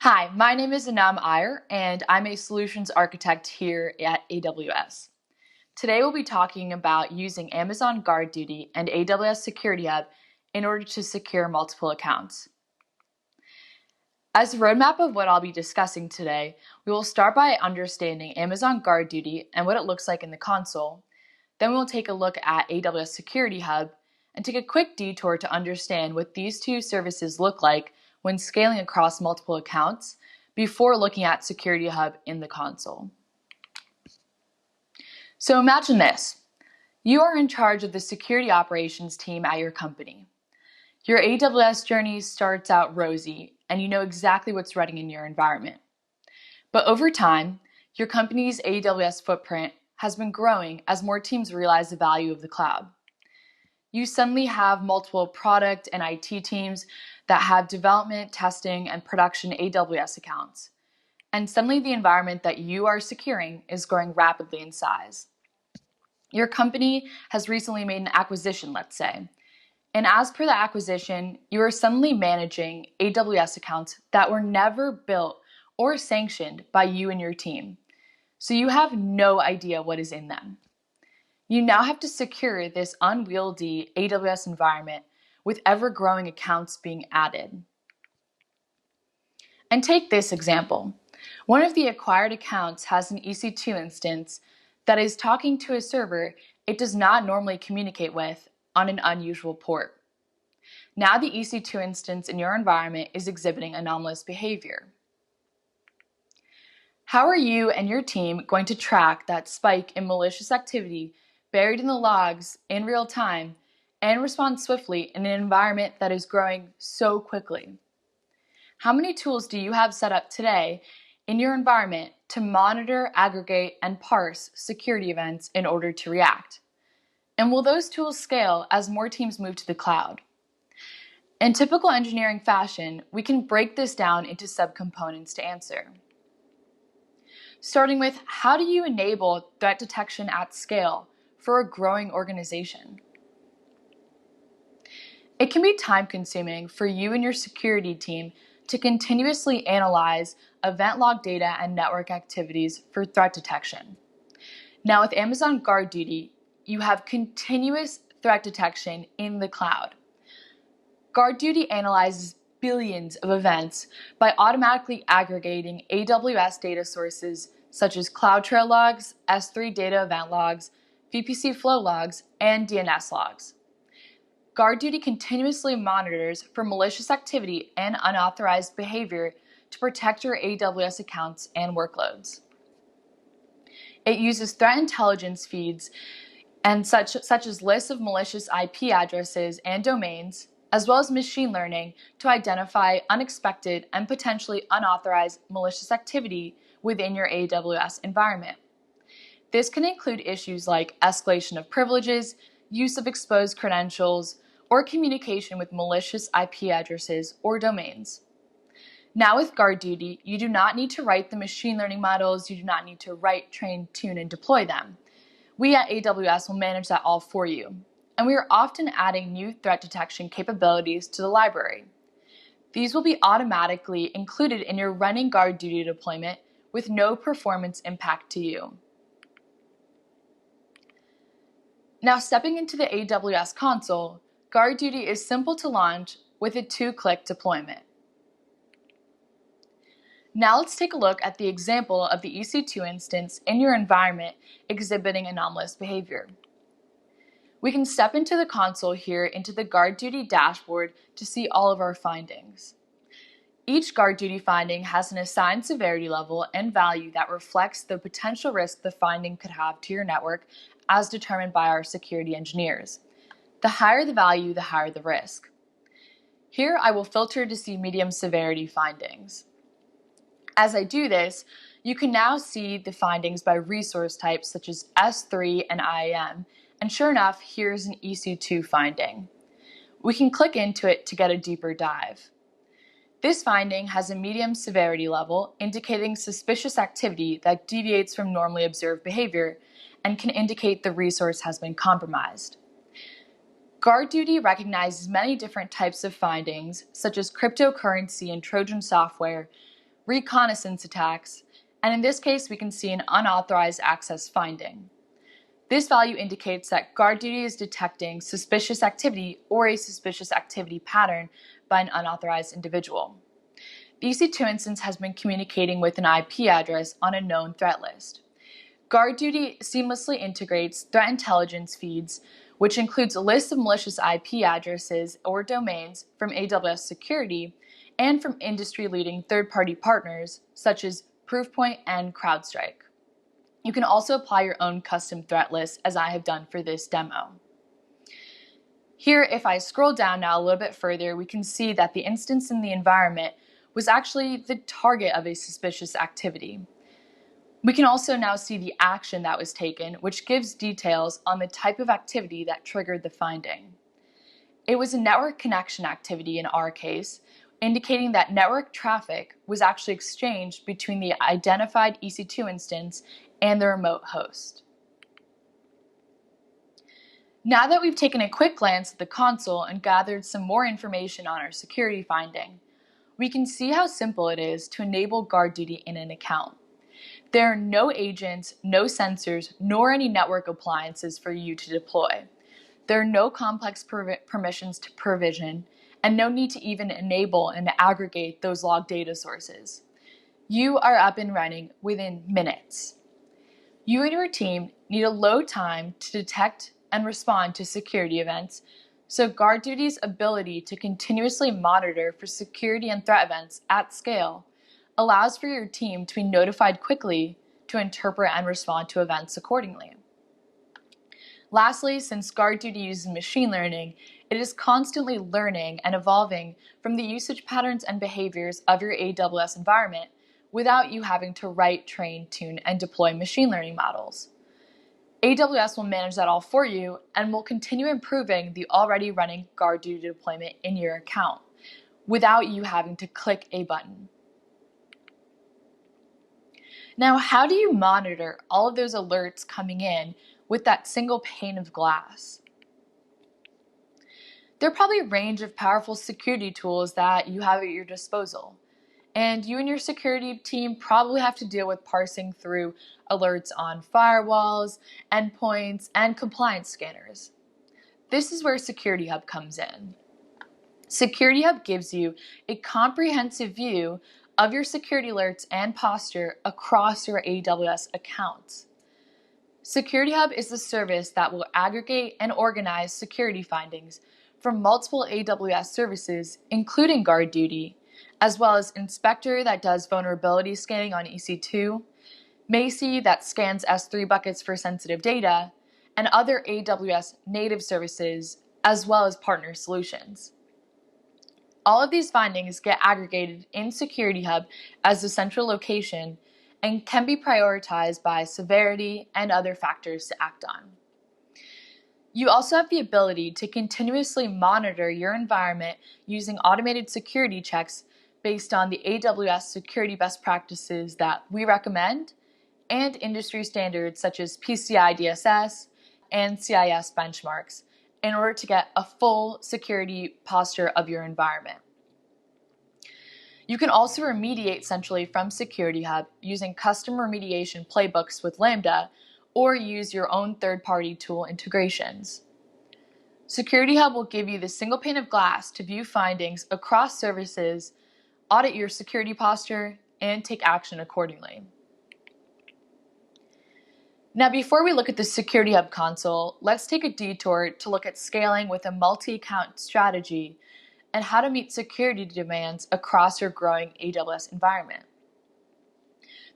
Hi, my name is Anam Iyer, and I'm a solutions architect here at AWS. Today we'll be talking about using Amazon GuardDuty and AWS Security Hub in order to secure multiple accounts. As a roadmap of what I'll be discussing today, we will start by understanding Amazon GuardDuty and what it looks like in the console. Then we'll take a look at AWS Security Hub and take a quick detour to understand what these two services look like when scaling across multiple accounts before looking at Security Hub in the console. So imagine this. You are in charge of the security operations team at your company. Your AWS journey starts out rosy, and you know exactly what's running in your environment. But over time, your company's AWS footprint has been growing as more teams realize the value of the cloud. You suddenly have multiple product and IT teams that have development, testing, and production AWS accounts. And suddenly the environment that you are securing is growing rapidly in size. Your company has recently made an acquisition, let's say. And as per the acquisition, you are suddenly managing AWS accounts that were never built or sanctioned by you and your team. So you have no idea what is in them. You now have to secure this unwieldy AWS environment with ever-growing accounts being added. And take this example. One of the acquired accounts has an EC2 instance that is talking to a server it does not normally communicate with on an unusual port. Now the EC2 instance in your environment is exhibiting anomalous behavior. How are you and your team going to track that spike in malicious activity buried in the logs in real time and respond swiftly in an environment that is growing so quickly? How many tools do you have set up today in your environment to monitor, aggregate, and parse security events in order to react? And will those tools scale as more teams move to the cloud? In typical engineering fashion, we can break this down into subcomponents to answer. Starting with, how do you enable threat detection at scale for a growing organization? It can be time-consuming for you and your security team to continuously analyze event log data and network activities for threat detection. Now with Amazon GuardDuty, you have continuous threat detection in the cloud. GuardDuty analyzes billions of events by automatically aggregating AWS data sources such as CloudTrail logs, S3 data event logs, VPC flow logs, and DNS logs. GuardDuty continuously monitors for malicious activity and unauthorized behavior to protect your AWS accounts and workloads. It uses threat intelligence feeds and such as lists of malicious IP addresses and domains, as well as machine learning to identify unexpected and potentially unauthorized malicious activity within your AWS environment. This can include issues like escalation of privileges, use of exposed credentials, or communication with malicious IP addresses or domains. Now with GuardDuty, you do not need to write the machine learning models, you do not need to write, train, tune, and deploy them. We at AWS will manage that all for you. And we are often adding new threat detection capabilities to the library. These will be automatically included in your running GuardDuty deployment with no performance impact to you. Now stepping into the AWS console, GuardDuty is simple to launch with a two-click deployment. Now let's take a look at the example of the EC2 instance in your environment exhibiting anomalous behavior. We can step into the console here into the GuardDuty dashboard to see all of our findings. Each GuardDuty finding has an assigned severity level and value that reflects the potential risk the finding could have to your network as determined by our security engineers. The higher the value, the higher the risk. Here I will filter to see medium severity findings. As I do this, you can now see the findings by resource types such as S3 and IAM, and sure enough, here's an EC2 finding. We can click into it to get a deeper dive. This finding has a medium severity level, indicating suspicious activity that deviates from normally observed behavior and can indicate the resource has been compromised. GuardDuty recognizes many different types of findings, such as cryptocurrency and Trojan software, reconnaissance attacks, and in this case we can see an unauthorized access finding. This value indicates that GuardDuty is detecting suspicious activity or a suspicious activity pattern by an unauthorized individual. The EC2 instance has been communicating with an IP address on a known threat list. GuardDuty seamlessly integrates threat intelligence feeds, which includes a list of malicious IP addresses or domains from AWS Security and from industry-leading third-party partners such as Proofpoint and CrowdStrike. You can also apply your own custom threat list, as I have done for this demo. Here, if I scroll down now a little bit further, we can see that the instance in the environment was actually the target of a suspicious activity. We can also now see the action that was taken, which gives details on the type of activity that triggered the finding. It was a network connection activity in our case, indicating that network traffic was actually exchanged between the identified EC2 instance and the remote host. Now that we've taken a quick glance at the console and gathered some more information on our security finding, we can see how simple it is to enable GuardDuty in an account. There are no agents, no sensors, nor any network appliances for you to deploy. There are no complex permissions to provision, and no need to even enable and aggregate those log data sources. You are up and running within minutes. You and your team need a low time to detect and respond to security events, so GuardDuty's ability to continuously monitor for security and threat events at scale allows for your team to be notified quickly to interpret and respond to events accordingly. Lastly, since GuardDuty uses machine learning, it is constantly learning and evolving from the usage patterns and behaviors of your AWS environment without you having to write, train, tune, and deploy machine learning models. AWS will manage that all for you and will continue improving the already running GuardDuty deployment in your account without you having to click a button. Now, how do you monitor all of those alerts coming in with that single pane of glass? There are probably a range of powerful security tools that you have at your disposal, and you and your security team probably have to deal with parsing through alerts on firewalls, endpoints, and compliance scanners. This is where Security Hub comes in. Security Hub gives you a comprehensive view of your security alerts and posture across your AWS accounts. Security Hub is the service that will aggregate and organize security findings from multiple AWS services, including GuardDuty, as well as Inspector that does vulnerability scanning on EC2, Macie that scans S3 buckets for sensitive data, and other AWS native services, as well as partner solutions. All of these findings get aggregated in Security Hub as the central location and can be prioritized by severity and other factors to act on. You also have the ability to continuously monitor your environment using automated security checks based on the AWS security best practices that we recommend and industry standards such as PCI DSS and CIS benchmarks in order to get a full security posture of your environment. You can also remediate centrally from Security Hub using custom remediation playbooks with Lambda or use your own third-party tool integrations. Security Hub will give you the single pane of glass to view findings across services, audit your security posture, and take action accordingly. Now, before we look at the Security Hub console, let's take a detour to look at scaling with a multi-account strategy and how to meet security demands across your growing AWS environment.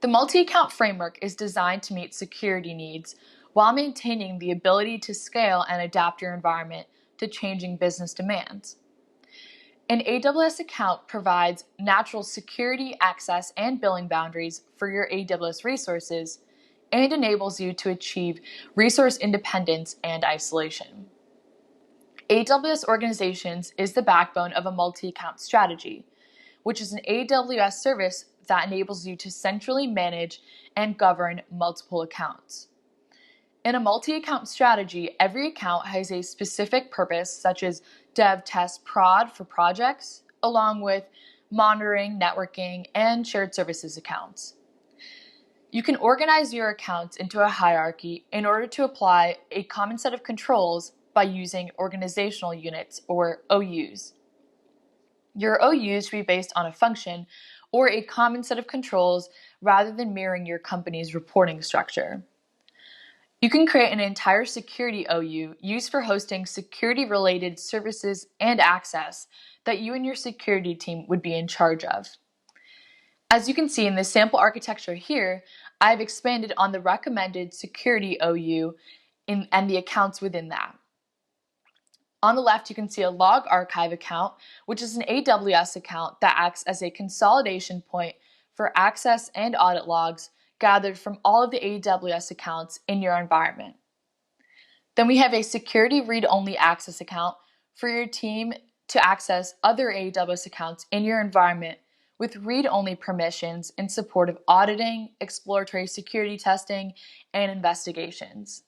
The multi-account framework is designed to meet security needs while maintaining the ability to scale and adapt your environment to changing business demands. An AWS account provides natural security, access, and billing boundaries for your AWS resources and enables you to achieve resource independence and isolation. AWS Organizations is the backbone of a multi-account strategy, which is an AWS service that enables you to centrally manage and govern multiple accounts. In a multi-account strategy, every account has a specific purpose, such as dev, test, prod for projects, along with monitoring, networking, and shared services accounts. You can organize your accounts into a hierarchy in order to apply a common set of controls by using organizational units, or OUs. Your OUs should be based on a function or a common set of controls rather than mirroring your company's reporting structure. You can create an entire security OU used for hosting security-related services and access that you and your security team would be in charge of. As you can see in this sample architecture here, I've expanded on the recommended security OU and the accounts within that. On the left, you can see a log archive account, which is an AWS account that acts as a consolidation point for access and audit logs gathered from all of the AWS accounts in your environment. Then we have a security read-only access account for your team to access other AWS accounts in your environment with read-only permissions in support of auditing, exploratory security testing, and investigations.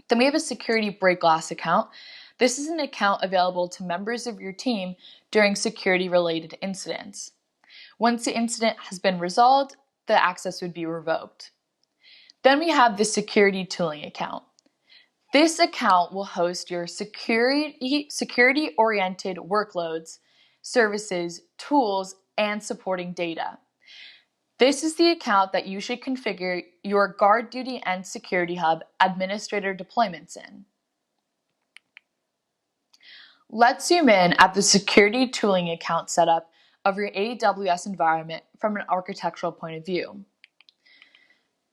Then we have a security break glass account. This is an account available to members of your team during security-related incidents. Once the incident has been resolved, the access would be revoked. Then we have the security tooling account. This account will host your security-oriented workloads, services, tools, and supporting data. This is the account that you should configure your GuardDuty and Security Hub administrator deployments in. Let's zoom in at the security tooling account setup of your AWS environment from an architectural point of view.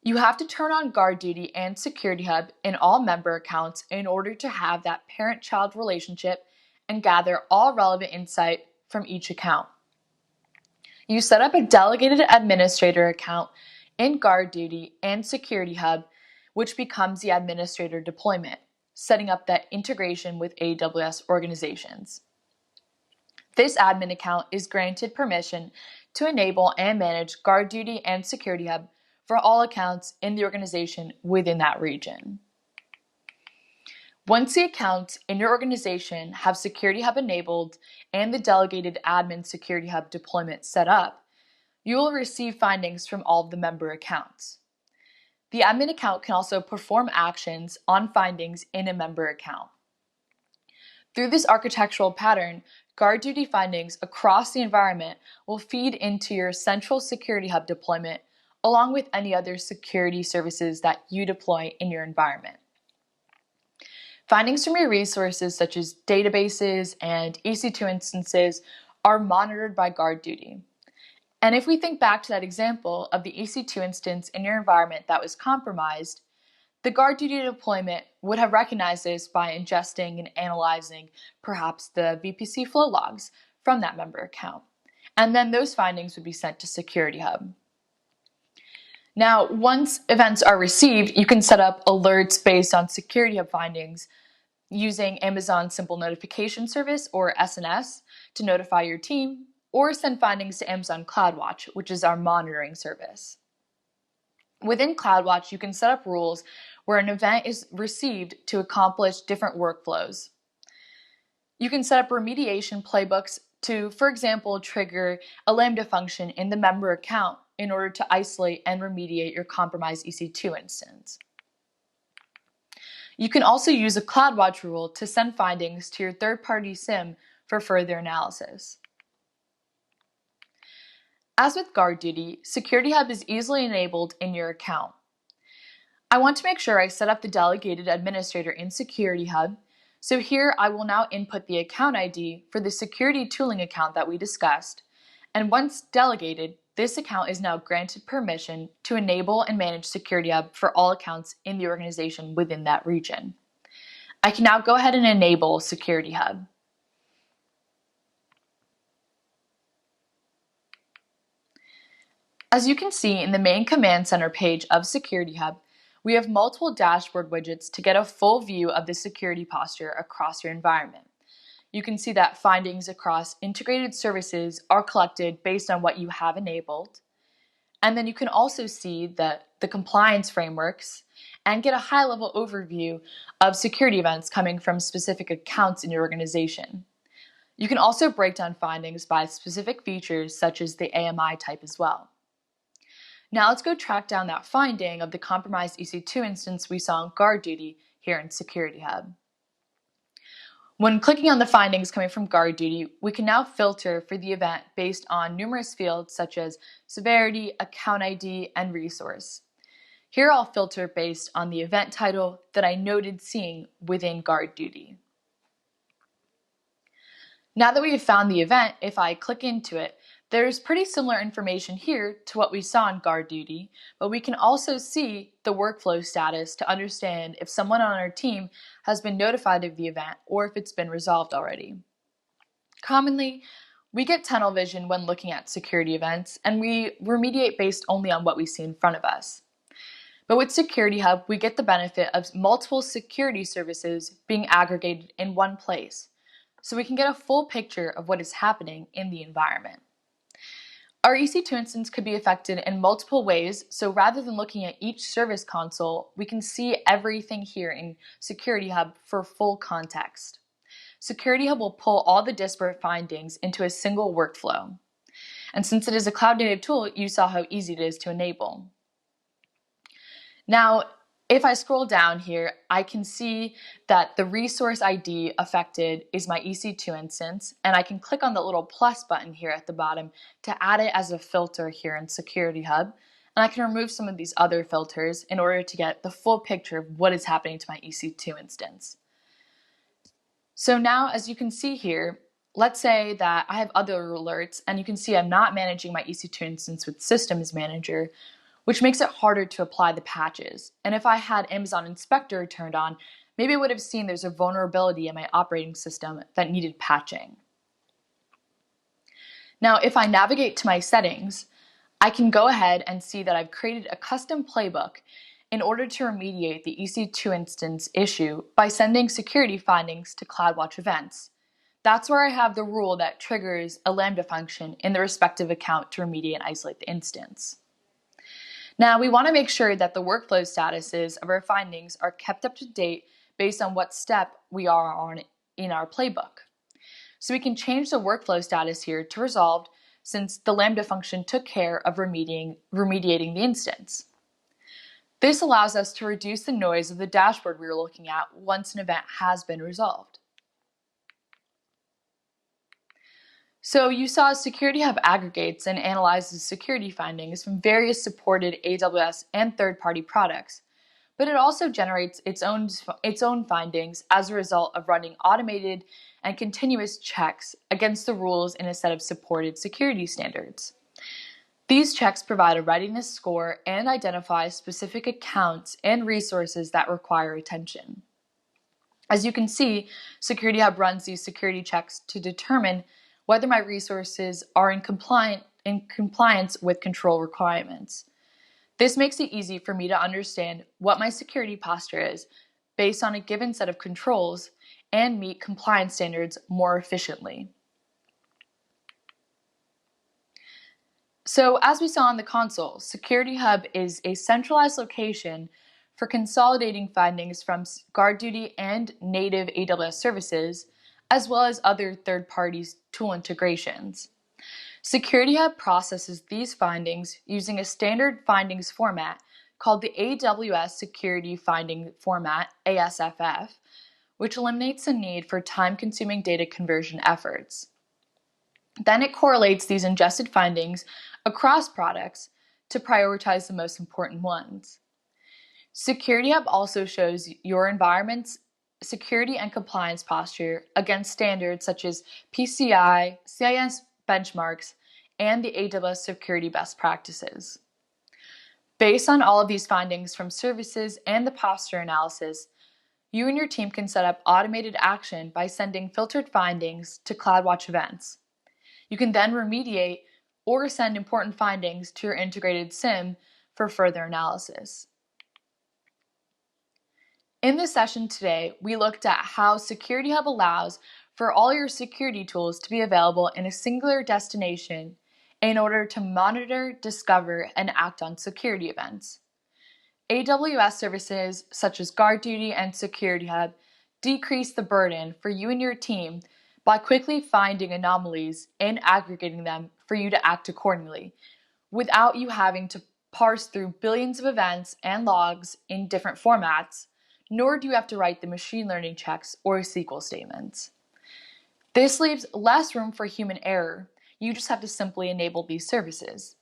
You have to turn on GuardDuty and Security Hub in all member accounts in order to have that parent-child relationship and gather all relevant insight from each account. You set up a delegated administrator account in GuardDuty and Security Hub, which becomes the administrator deployment, setting up that integration with AWS organizations. This admin account is granted permission to enable and manage GuardDuty and Security Hub for all accounts in the organization within that region. Once the accounts in your organization have Security Hub enabled and the delegated admin Security Hub deployment set up, you will receive findings from all of the member accounts. The admin account can also perform actions on findings in a member account. Through this architectural pattern, GuardDuty findings across the environment will feed into your central Security Hub deployment along with any other security services that you deploy in your environment. Findings from your resources such as databases and EC2 instances are monitored by GuardDuty. And if we think back to that example of the EC2 instance in your environment that was compromised, the GuardDuty deployment would have recognized this by ingesting and analyzing perhaps the VPC flow logs from that member account. And then those findings would be sent to Security Hub. Now, once events are received, you can set up alerts based on Security Hub findings using Amazon Simple Notification Service, or SNS, to notify your team, or send findings to Amazon CloudWatch, which is our monitoring service. Within CloudWatch, you can set up rules where an event is received to accomplish different workflows. You can set up remediation playbooks to, for example, trigger a Lambda function in the member account in order to isolate and remediate your compromised EC2 instance. You can also use a CloudWatch rule to send findings to your third-party SIEM for further analysis. As with GuardDuty, Security Hub is easily enabled in your account. I want to make sure I set up the delegated administrator in Security Hub, so here I will now input the account ID for the security tooling account that we discussed, and once delegated, this account is now granted permission to enable and manage Security Hub for all accounts in the organization within that region. I can now go ahead and enable Security Hub. As you can see in the main Command Center page of Security Hub, we have multiple dashboard widgets to get a full view of the security posture across your environment. You can see that findings across integrated services are collected based on what you have enabled. And then you can also see the compliance frameworks and get a high-level overview of security events coming from specific accounts in your organization. You can also break down findings by specific features such as the AMI type as well. Now let's go track down that finding of the compromised EC2 instance we saw in GuardDuty here in Security Hub. When clicking on the findings coming from GuardDuty, we can now filter for the event based on numerous fields such as severity, account ID, and resource. Here I'll filter based on the event title that I noted seeing within GuardDuty. Now that we have found the event, if I click into it, there's pretty similar information here to what we saw in GuardDuty, but we can also see the workflow status to understand if someone on our team has been notified of the event or if it's been resolved already. Commonly, we get tunnel vision when looking at security events, and we remediate based only on what we see in front of us. But with Security Hub, we get the benefit of multiple security services being aggregated in one place, so we can get a full picture of what is happening in the environment. Our EC2 instance could be affected in multiple ways, so rather than looking at each service console, we can see everything here in Security Hub for full context. Security Hub will pull all the disparate findings into a single workflow. And since it is a cloud-native tool, you saw how easy it is to enable. Now, if I scroll down here, I can see that the resource ID affected is my EC2 instance, and I can click on the little plus button here at the bottom to add it as a filter here in Security Hub, and I can remove some of these other filters in order to get the full picture of what is happening to my EC2 instance. So now, as you can see here, let's say that I have other alerts, and you can see I'm not managing my EC2 instance with Systems Manager, which makes it harder to apply the patches. And if I had Amazon Inspector turned on, maybe I would have seen there's a vulnerability in my operating system that needed patching. Now, if I navigate to my settings, I can go ahead and see that I've created a custom playbook in order to remediate the EC2 instance issue by sending security findings to CloudWatch events. That's where I have the rule that triggers a Lambda function in the respective account to remediate and isolate the instance. Now, we want to make sure that the workflow statuses of our findings are kept up to date based on what step we are on in our playbook. So we can change the workflow status here to resolved since the Lambda function took care of remediating the instance. This allows us to reduce the noise of the dashboard we were looking at once an event has been resolved. So you saw Security Hub aggregates and analyzes security findings from various supported AWS and third-party products, but it also generates its own findings as a result of running automated and continuous checks against the rules in a set of supported security standards. These checks provide a readiness score and identify specific accounts and resources that require attention. As you can see, Security Hub runs these security checks to determine whether my resources are in compliance with control requirements. This makes it easy for me to understand what my security posture is based on a given set of controls and meet compliance standards more efficiently. So as we saw in the console, Security Hub is a centralized location for consolidating findings from GuardDuty and native AWS services, as well as other third-party tool integrations. Security Hub processes these findings using a standard findings format called the AWS Security Finding Format, ASFF, which eliminates the need for time-consuming data conversion efforts. Then it correlates these ingested findings across products to prioritize the most important ones. Security Hub also shows your environment's security and compliance posture against standards such as PCI, CIS benchmarks, and the AWS security best practices. Based on all of these findings from services and the posture analysis, you and your team can set up automated action by sending filtered findings to CloudWatch events. You can then remediate or send important findings to your integrated SIEM for further analysis. In this session today, we looked at how Security Hub allows for all your security tools to be available in a singular destination in order to monitor, discover, and act on security events. AWS services such as GuardDuty and Security Hub decrease the burden for you and your team by quickly finding anomalies and aggregating them for you to act accordingly, without you having to parse through billions of events and logs in different formats, nor do you have to write the machine learning checks or SQL statements. This leaves less room for human error. You just have to simply enable these services.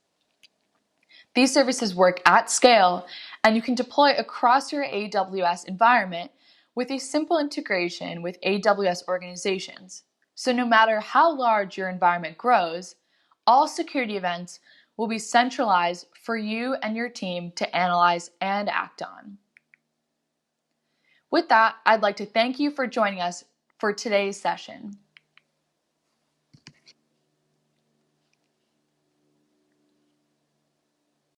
These services work at scale, and you can deploy across your AWS environment with a simple integration with AWS organizations. So no matter how large your environment grows, all security events will be centralized for you and your team to analyze and act on. With that, I'd like to thank you for joining us for today's session.